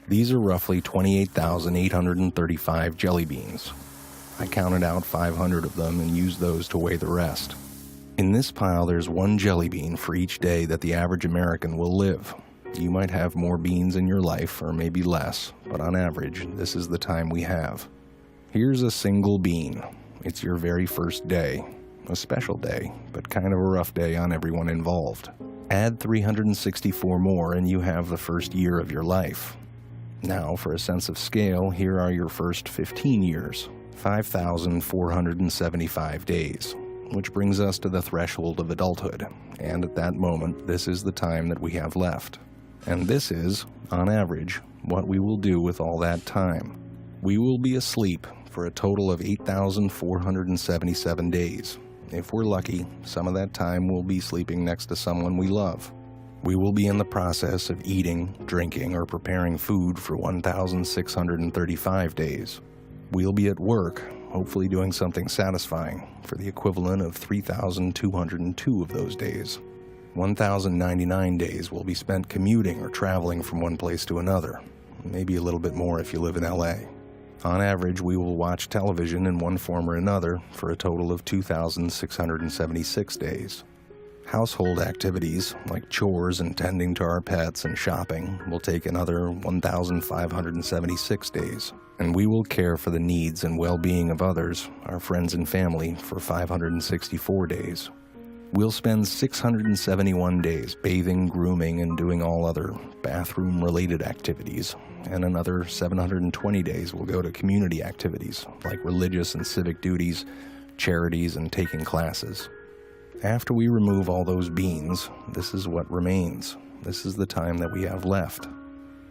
These are roughly 28,835 jelly beans. I counted out 500 of them and used those to weigh the rest. In this pile, there's one jelly bean for each day that the average American will live. You might have more beans in your life, or maybe less, but on average, this is the time we have. Here's a single bean. It's your very first day. A special day, but kind of a rough day on everyone involved. Add 364 more and you have the first year of your life. Now, for a sense of scale, here are your first 15 years, 5,475 days, which brings us to the threshold of adulthood, and at that moment, this is the time that we have left. And this is, on average, what we will do with all that time. We will be asleep for a total of 8,477 days. If we're lucky, some of that time we'll be sleeping next to someone we love. We will be in the process of eating, drinking, or preparing food for 1,635 days. We'll be at work, hopefully doing something satisfying, for the equivalent of 3,202 of those days. 1,099 days will be spent commuting or traveling from one place to another, maybe a little bit more if you live in LA. On average, we will watch television in one form or another for a total of 2,676 days. Household activities, like chores and tending to our pets and shopping, will take another 1,576 days. And we will care for the needs and well-being of others, our friends and family, for 564 days. We'll spend 671 days bathing, grooming, and doing all other bathroom-related activities, and another 720 days will go to community activities, like religious and civic duties, charities, and taking classes. After we remove all those beans, this is what remains. This is the time that we have left.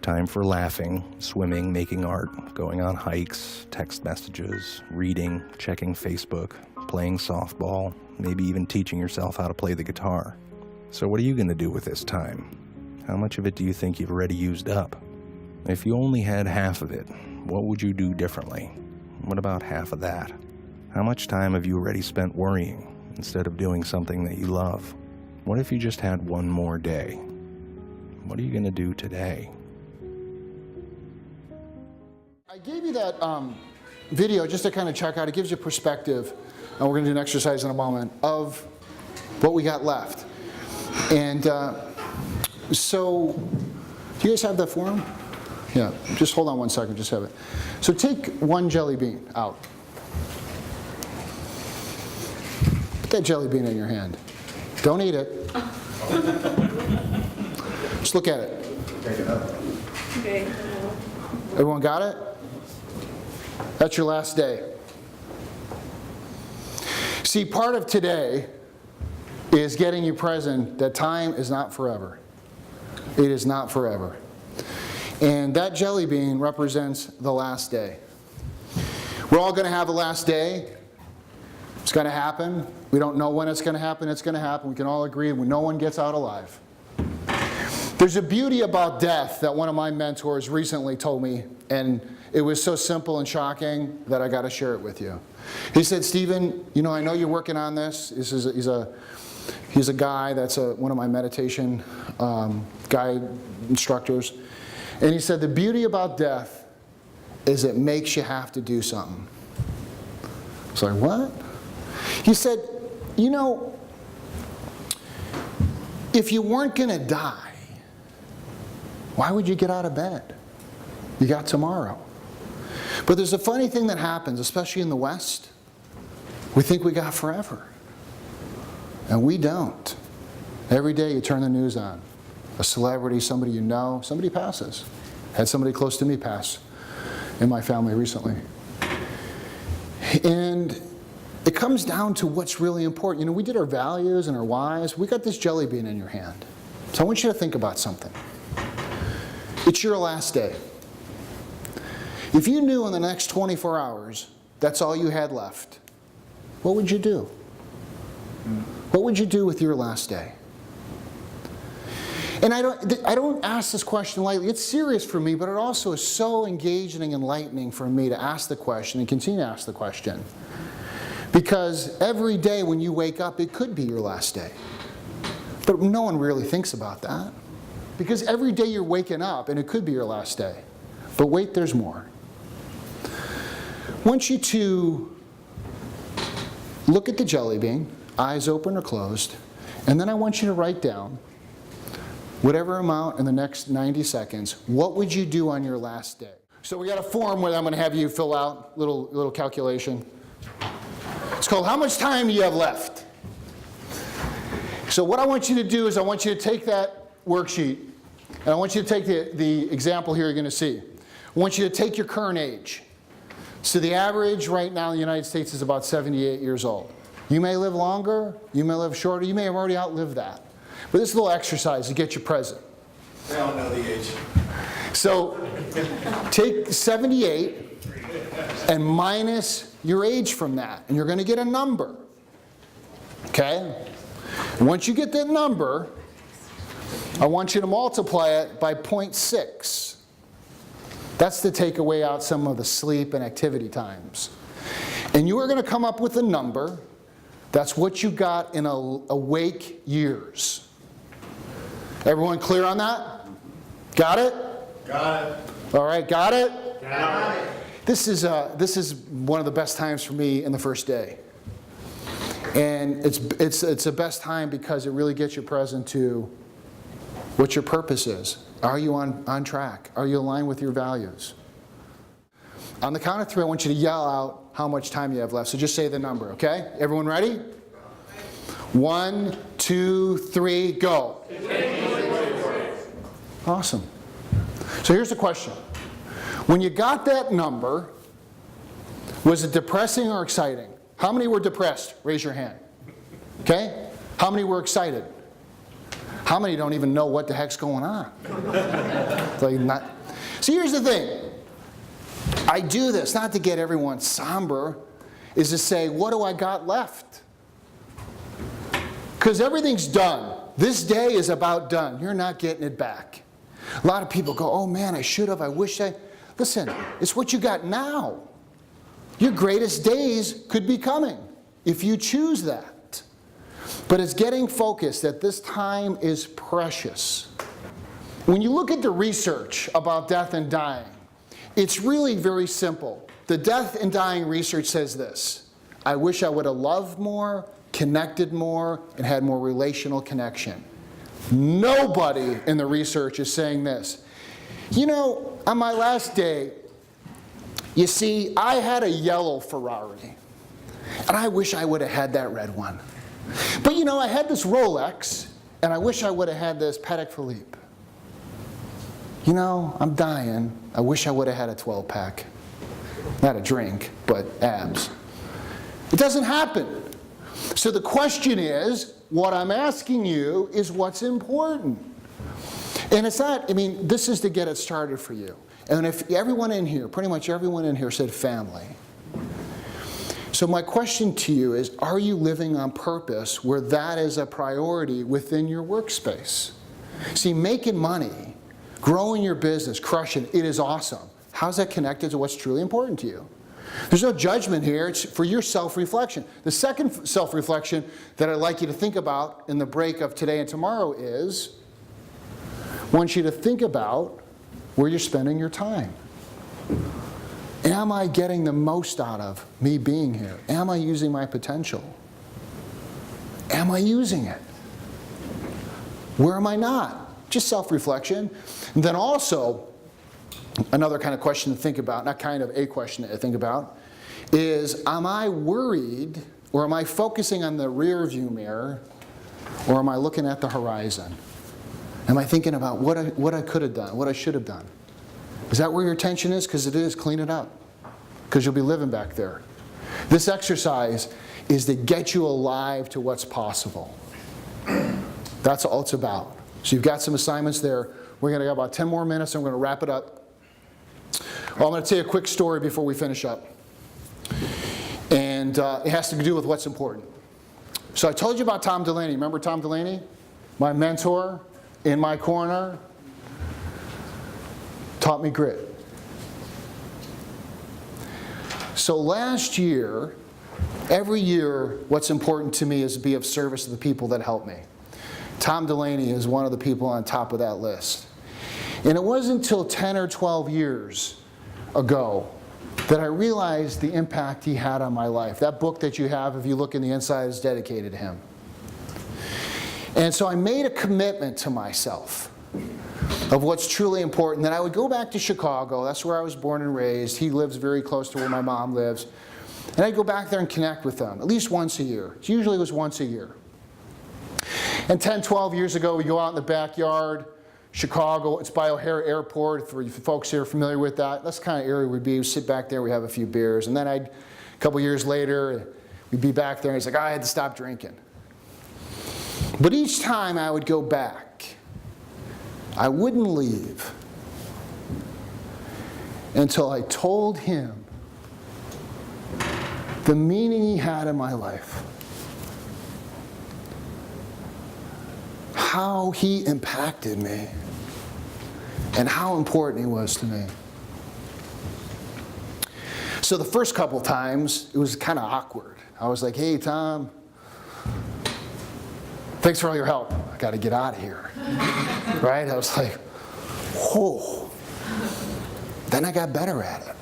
Time for laughing, swimming, making art, going on hikes, text messages, reading, checking Facebook, playing softball, maybe even teaching yourself how to play the guitar. So what are you going to do with this time? How much of it do you think you've already used up? If you only had half of it, what would you do differently? What about half of that? How much time have you already spent worrying instead of doing something that you love? What if you just had one more day? What are you going to do today? I gave you that video just to kind of check out. It gives you perspective, and we're going to do an exercise in a moment, of what we got left. And so, do you guys have that form? Yeah, just hold on one second, just have it. So take one jelly bean out. Put that jelly bean in your hand. Don't eat it. Just look at it. Take it up. Okay. Everyone got it? That's your last day. See, part of today is getting you present that time is not forever. It is not forever. And that jelly bean represents the last day. We're all going to have a last day. It's going to happen. We don't know when it's going to happen. It's going to happen. We can all agree when no one gets out alive. There's a beauty about death that one of my mentors recently told me, and it was so simple and shocking that I got to share it with you. He said, Stephen, you know, I know you're working on this. He's a guy that's one of my meditation guide instructors. And he said, the beauty about death is it makes you have to do something. I was like, what? He said, you know, if you weren't going to die, why would you get out of bed? You got tomorrow. But there's a funny thing that happens, especially in the West. We think we got forever. And we don't. Every day you turn the news on. A celebrity, somebody you know, somebody passes. Had somebody close to me pass in my family recently. And it comes down to what's really important. You know, we did our values and our whys. We got this jelly bean in your hand. So I want you to think about something. It's your last day. If you knew in the next 24 hours that's all you had left, what would you do? What would you do with your last day? And I don't ask this question lightly. It's serious for me, but it also is so engaging and enlightening for me to ask the question and continue to ask the question. Because every day when you wake up, it could be your last day. But no one really thinks about that. Because every day you're waking up, and it could be your last day. But wait, there's more. I want you to look at the jelly bean, eyes open or closed, and then I want you to write down whatever amount in the next 90 seconds, what would you do on your last day? So we got a form where I'm going to have you fill out, little calculation. It's called how much time do you have left? So what I want you to do is I want you to take that worksheet, and I want you to take the example here you're going to see. I want you to take your current age. So the average right now in the United States is about 78 years old. You may live longer, you may live shorter, you may have already outlived that. But this is a little exercise to get you present. We all know the age. So take 78 and minus your age from that, and you're going to get a number. Okay? Once you get that number, I want you to multiply it by 0.6. That's to take away out some of the sleep and activity times. And you are going to come up with a number. That's what you got in awake years. Everyone clear on that? Got it? Got it. All right, got it? Got it. This is one of the best times for me in the first day. And it's the best time because it really gets you present to what your purpose is. Are you on track? Are you aligned with your values? On the count of 3, I want you to yell out how much time you have left. So just say the number, okay? Everyone ready? 1, 2, 3, go. Awesome. So here's the question. When you got that number, was it depressing or exciting? How many were depressed? Raise your hand. Okay? How many were excited? How many don't even know what the heck's going on? See, here's the thing. I do this not to get everyone somber, is to say, what do I got left? Because everything's done. This day is about done. You're not getting it back. A lot of people go, oh man, I should have, I wish I... Listen, it's what you got now. Your greatest days could be coming if you choose that. But it's getting focused that this time is precious. When you look at the research about death and dying, it's really very simple. The death and dying research says this: I wish I would have loved more, connected more, and had more relational connection. Nobody in the research is saying this. You know, on my last day, you see, I had a yellow Ferrari, and I wish I would have had that red one. But you know, I had this Rolex, and I wish I would have had this Patek Philippe. You know, I'm dying. I wish I would have had a 12-pack. Not a drink, but abs. It doesn't happen. So the question is, what I'm asking you is what's important. And it's not, I mean, this is to get it started for you. And if everyone in here, pretty much everyone in here said family. So my question to you is, are you living on purpose where that is a priority within your workspace? See, making money, growing your business, crushing it is awesome. How's that connected to what's truly important to you? There's no judgment here. It's for your self-reflection. The second self-reflection that I'd like you to think about in the break of today and tomorrow is, I want you to think about where you're spending your time. Am I getting the most out of me being here? Am I using my potential? Am I using it? Where am I not? Just self-reflection. And then also, another kind of question to think about, not kind of a question to think about, is am I worried or am I focusing on the rear view mirror or am I looking at the horizon? Am I thinking about what I could have done, what I should have done? Is that where your attention is? Because it is, clean it up. Because you'll be living back there. This exercise is to get you alive to what's possible. That's all it's about. So you've got some assignments there. We're going to have about 10 more minutes and we're going to wrap it up. Well, I'm going to tell you a quick story before we finish up. And it has to do with what's important. So I told you about Tom Delaney. Remember Tom Delaney? My mentor in my corner. Taught me grit. So last year, every year, what's important to me is to be of service to the people that help me. Tom Delaney is one of the people on top of that list. And it wasn't until 10 or 12 years ago that I realized the impact he had on my life. That book that you have, if you look in the inside, is dedicated to him. And so I made a commitment to myself of what's truly important, that I would go back to Chicago. That's where I was born and raised. He lives very close to where my mom lives. And I'd go back there and connect with them, at least once a year. Usually it was once a year. And 10, 12 years ago, we go out in the backyard, Chicago. It's by O'Hare Airport, for you folks here are familiar with that. That's the kind of area we'd be. We'd sit back there, we'd have a few beers. And then a couple years later, we'd be back there, and he's like, I had to stop drinking. But each time I would go back, I wouldn't leave until I told him the meaning he had in my life, how he impacted me, and how important he was to me. So the first couple times, it was kind of awkward. I was like, hey, Tom, thanks for all your help. I got to get out of here. Right? I was like, whoa. Then I got better at it.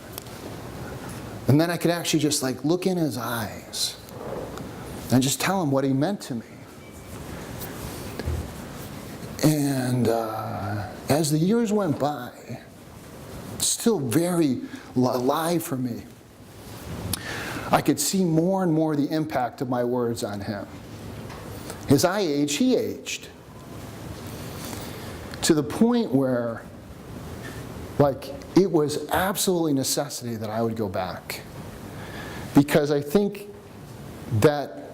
And then I could actually just like look in his eyes and just tell him what he meant to me. And as the years went by, still very alive for me, I could see more and more the impact of my words on him. As I aged, he aged. To the point where, like, it was absolutely necessity that I would go back. Because I think that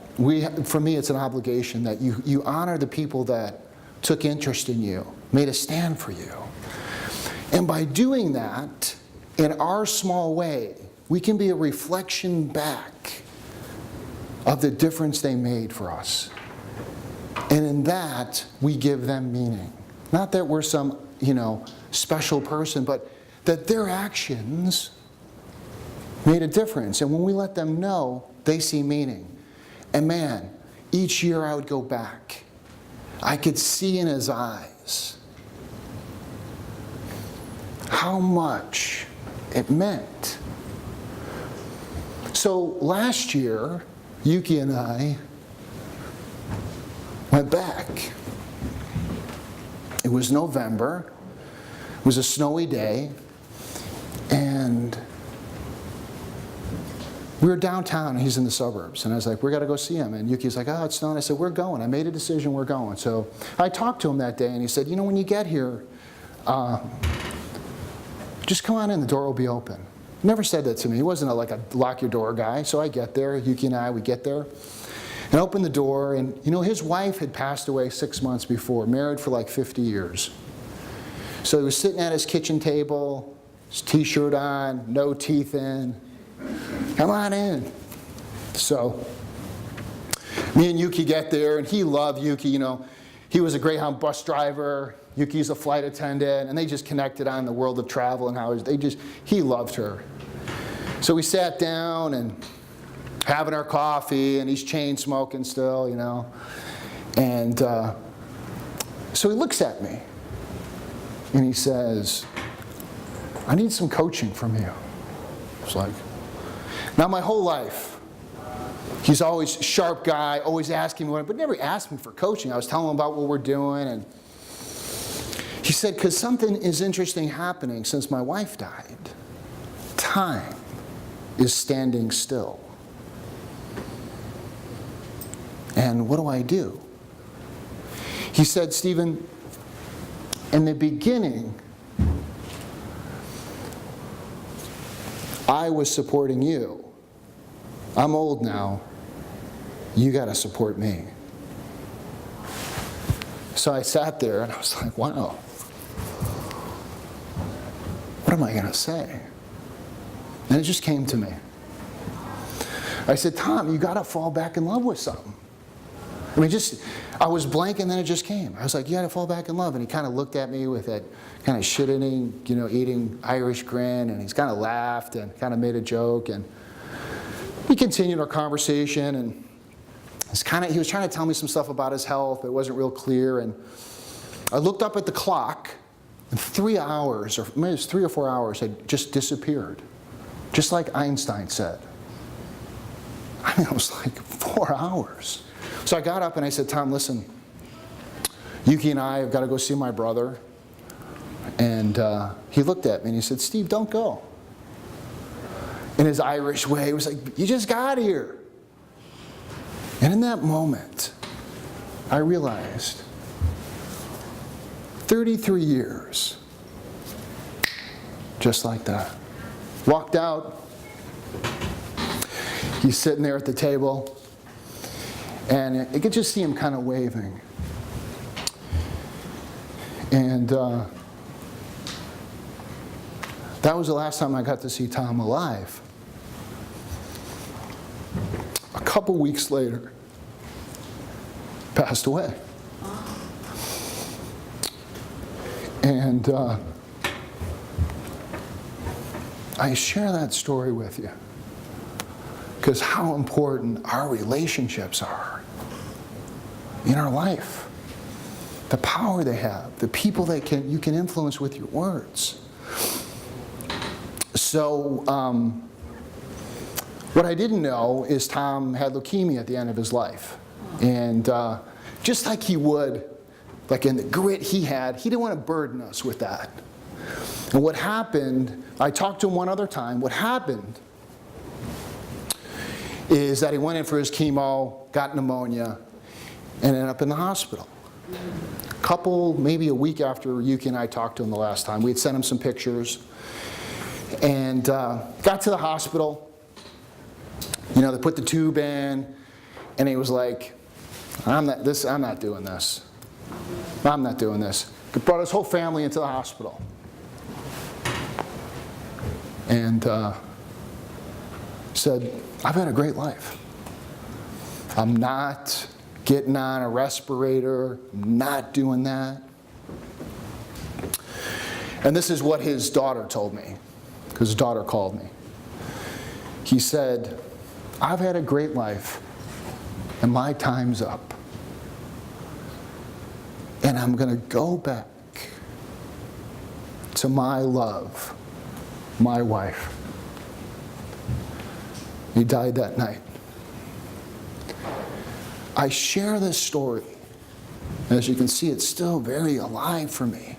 for me, it's an obligation that you honor the people that took interest in you, made a stand for you. And by doing that, in our small way, we can be a reflection back of the difference they made for us. And in that, we give them meaning. Not that we're some, special person, but that their actions made a difference. And when we let them know, they see meaning. And man, each year I would go back. I could see in his eyes how much it meant. So last year, Yuki and I went back. It was November. It was a snowy day. And we were downtown, and he's in the suburbs. And I was like, we got to go see him. And Yuki's like, oh, it's snowing. I said, we're going. I made a decision, we're going. So I talked to him that day, and he said, when you get here, just come on in, the door will be open. He never said that to me. He wasn't like a lock your door guy. So I get there, Yuki and I, we get there, and open the door. And his wife had passed away 6 months before, married for like 50 years. So he was sitting at his kitchen table, his t-shirt on, no teeth in. Come on in. So me and Yuki get there, and he loved Yuki. He was a Greyhound bus driver. Yuki's a flight attendant, and they just connected on the world of travel and how he loved her. So we sat down and having our coffee, and he's chain smoking still, And so he looks at me, and he says, I need some coaching from you. It's like, now my whole life, he's always a sharp guy, always asking me, but never asked me for coaching. I was telling him about what we're doing, and he said, because something is interesting happening since my wife died. Time is standing still. And what do I do? He said, Stephen, in the beginning, I was supporting you. I'm old now. You got to support me. So I sat there and I was like, wow. What am I going to say? And it just came to me. I said, Tom, you got to fall back in love with something. I was blank, and then it just came. I was like, you got to fall back in love. And he kind of looked at me with that kind of shit-eating, eating Irish grin, and he's kind of laughed and kind of made a joke. And we continued our conversation, and He was trying to tell me some stuff about his health. It wasn't real clear. And I looked up at the clock, and 3 hours, or maybe it was 3 or 4 hours, had just disappeared. Just like Einstein said. I mean, it was like 4 hours. So I got up and I said, Tom, listen, Yuki and I have got to go see my brother. And he looked at me and he said, Steve, don't go. In his Irish way, he was like, you just got here. And in that moment, I realized 33 years, just like that. Walked out. He's sitting there at the table, and I could just see him kind of waving. And that was the last time I got to see Tom alive. A couple weeks later, passed away. And I share that story with you because how important our relationships are in our life. The power they have, the people you can influence with your words. So, what I didn't know is Tom had leukemia at the end of his life. And just like he would, like in the grit he had, he didn't want to burden us with that. And what happened, I talked to him one other time, what happened is that he went in for his chemo, got pneumonia, and ended up in the hospital. Maybe a week after Yuki and I talked to him the last time, we had sent him some pictures. And got to the hospital. You know, they put the tube in, and he was like, I'm not doing this. I'm not doing this. He brought his whole family into the hospital. And said, I've had a great life. I'm not getting on a respirator. I'm not doing that. And this is what his daughter told me, because his daughter called me. He said, I've had a great life, and my time's up. And I'm going to go back to my love, my wife. He died that night. I share this story. As you can see, it's still very alive for me.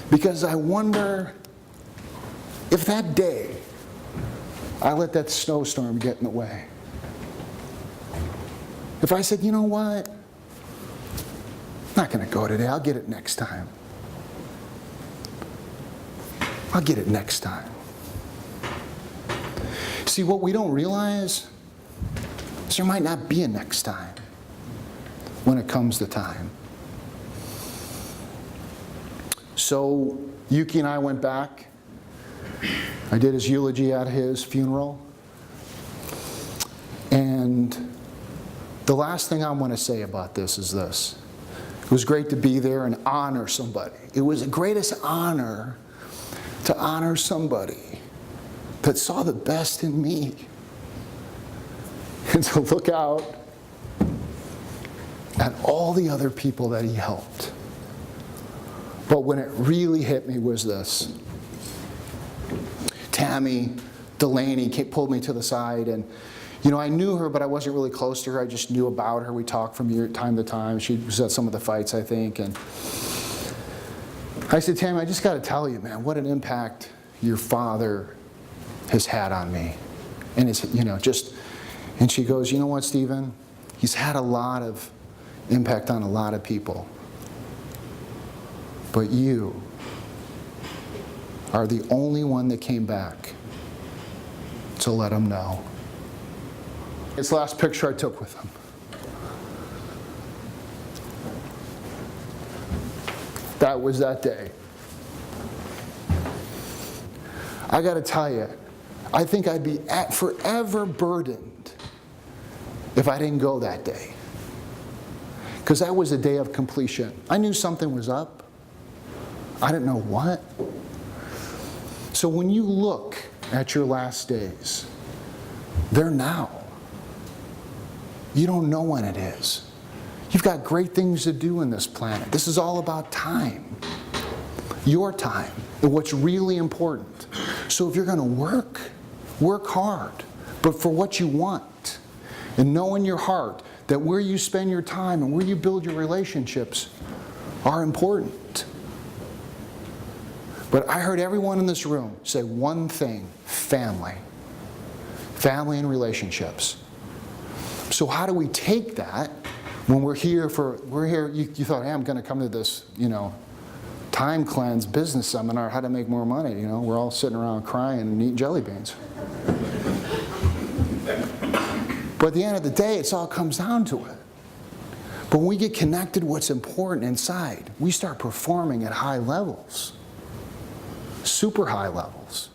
Because I wonder if that day I let that snowstorm get in the way. If I said, you know what? I'm not going to go today. I'll get it next time. I'll get it next time. See, what we don't realize is there might not be a next time when it comes to time. So Yuki and I went back. I did his eulogy at his funeral. And the last thing I want to say about this is this. It was great to be there and honor somebody. It was the greatest honor to honor somebody that saw the best in me. And to look out at all the other people that he helped. But when it really hit me was this. Tammy Delaney pulled me to the side, and you know, I knew her, but I wasn't really close to her. I just knew about her. We talked from time to time. She was at some of the fights, I think. And I said, Tammy, I just got to tell you, man, what an impact your father has had on me. And it's, you know, and she goes, you know what, Stephen? He's had a lot of impact on a lot of people. But you are the only one that came back to let him know. It's the last picture I took with him. That was that day. I got to tell you, I think I'd be forever burdened if I didn't go that day. Because that was a day of completion. I knew something was up. I didn't know what. So when you look at your last days, they're now. You don't know when it is. You've got great things to do in this planet. This is all about time. Your time, and what's really important. So if you're going to work hard, but for what you want. And know in your heart that where you spend your time and where you build your relationships are important. But I heard everyone in this room say one thing: family. Family and relationships. So how do we take that when we're here, you thought, hey, I'm going to come to this, time cleanse business seminar, how to make more money, we're all sitting around crying and eating jelly beans. But at the end of the day, it all comes down to it. But when we get connected to what's important inside, we start performing at high levels. Super high levels.